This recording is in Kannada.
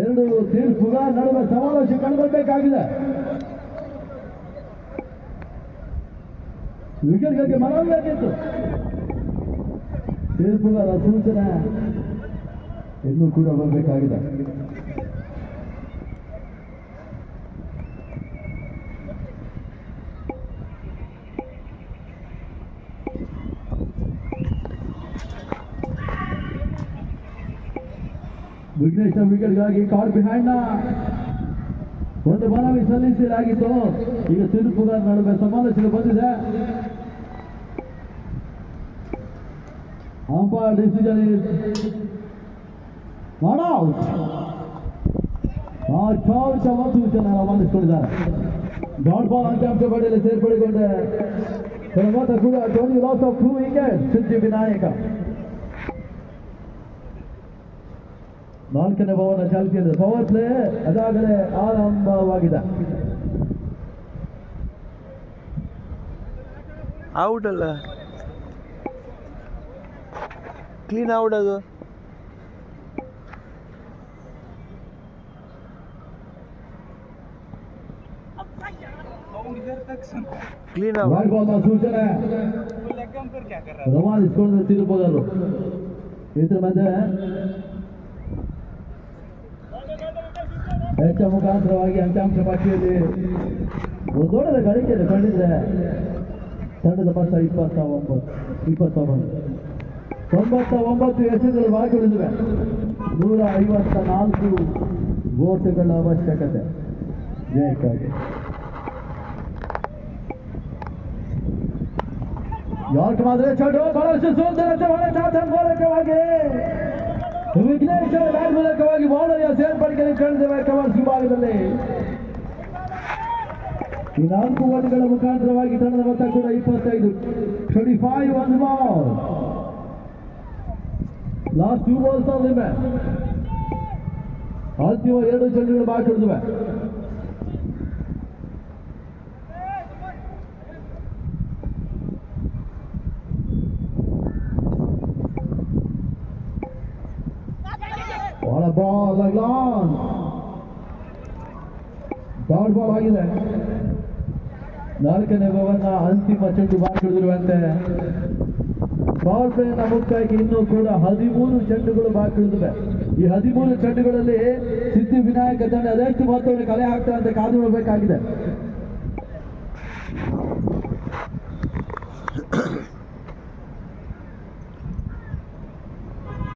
ಎರಡು ತೀರ್ಪುಗಳ ನಡುವೆ ಸಮಾವೇಶ ಕಂಡುಬರಬೇಕಾಗಿದೆ. ವಿಕೆಟ್ಗಳಿಗೆ ಮನವೊಲಿಯಾಗಿತ್ತು. ತೀರ್ಪುಗಳ ಸೂಚನೆ ಇನ್ನೂ ಕೂಡ ಬರಬೇಕಾಗಿದೆ. ವಿಘ್ನೇಶ್ ವಿಕೆಟ್ಗಾಗಿ ಕಾಲ್ ಬಿಹೈಂಡ್ ಒಂದು ಮನವಿ ಸಲ್ಲಿಸಲಾಗಿತ್ತು. ಈಗ ತೀರ್ಪುಗಳ ನಡುವೆ ಸಮಾಲೋಚನೆ ಬಂದಿದೆ. ಅಂಪೈರ್ ಡಿಸಿಷನ್ ಸೂಚನೆ ರವಾನಿಸಿಕೊಂಡಿದ್ದಾರೆ. ಡಾಟ್ ಬಾಲ್ ಅಂಕಿಅಂಶ ಪಡೆಯಲು ಸೇರ್ಪಡೆಗೊಂಡ ಕೂಡ ಟೋನಿ ಲಾಸ್ ಆಫ್ 2 ವಿಕೆಟ್ ಸಿದ್ಧಿ ವಿನಾಯಕ. 4ನೇ ಭವನ ಚಾಲ್ತಿಯಲ್ಲಿ ಪವರ್ ಪ್ಲೇ ಅದಾಗಲೇ ಆರಂಭವಾಗಿದೆ. ಔಟ್ ಅಲ್ಲ, ಕ್ಲೀನ್ ಔಟ್ ಅದು. ಕ್ಲೀನ್ ಔಟ್ ಸೂಚನೆ ರವಾನಿಸಿಕೊಂಡು ತೀರ್ಪುಗಾರರು ಇದ್ರ ಮಧ್ಯೆ ಹೆಚ್ಚ ಮುಖಾಂತರವಾಗಿ ಅಂಕಿಅಂಶ ಪಟ್ಟಿಯಲ್ಲಿ ಒಂದು ದೊಡ್ಡ ಗಳಿಕೆಯನ್ನು ಕಂಡಿದ್ರೆ ತಂಡದ ಮೊತ್ತ 99 ಎಸೆಗಳು ಬಾಕಿ ಉಳಿದಿವೆ. 154 ಗೋಟುಗಳ ಅವಶ್ಯಕತೆ ಜಯಕ್ಕಾಗಿ. ಯಾರ್ಕ್ ಮಾತ್ರ ಚಟು ಬಹಳಷ್ಟು ಸೋದರತೆ ಮೂಲಕವಾಗಿ ವಿಘ್ನೇಶ್ ಬ್ಯಾಟ್ ಮೂಲಕವಾಗಿ ಬೌಲರ್ಯ ಸೇರ್ಪಡೆಗೆ ಕಂಡಿದ್ದೇವೆ ಕವರ್ಸ್ ವಿಭಾಗದಲ್ಲಿ. ಈ 4 ಓಟುಗಳ ಮುಖಾಂತರವಾಗಿ ತಂಡದ ಮೊತ್ತ ಕೂಡ 25. 25 ಒಂದು ball. Last 2 balls of the match. ಅಂತಿಮ 2 ಚೆಂಡುಗಳು ಬಾಕಿ ಉಳಿದಿವೆ. ಬಾಲ್ ಲಾನ್ ಡಾಟ್ ಬಾಲ್ ಆಗಿದೆ. 4ನೇ ಭವನ ಅಂತಿಮ ಚೆಂಡು ಬಾಕಿ ಉಳಿದಿರುವಂತೆ ಪವರ್ ಪ್ಲೇನ ಮುಕ್ತಾಯಕ್ಕೆ ಇನ್ನೂ ಕೂಡ 13 ಚೆಂಡುಗಳು ಬಾಕಿ ಉಳಿದಿವೆ. ಈ 13 ಚೆಂಡುಗಳಲ್ಲಿ ಸಿದ್ಧಿ ವಿನಾಯಕ ತಂಡ ಅದೆಷ್ಟು ಮೊತ್ತವನ್ನು ಕಲೆ ಹಾಕ್ತಾರೆ ಅಂತ ಕಾದು ನೋಡಬೇಕಾಗಿದೆ.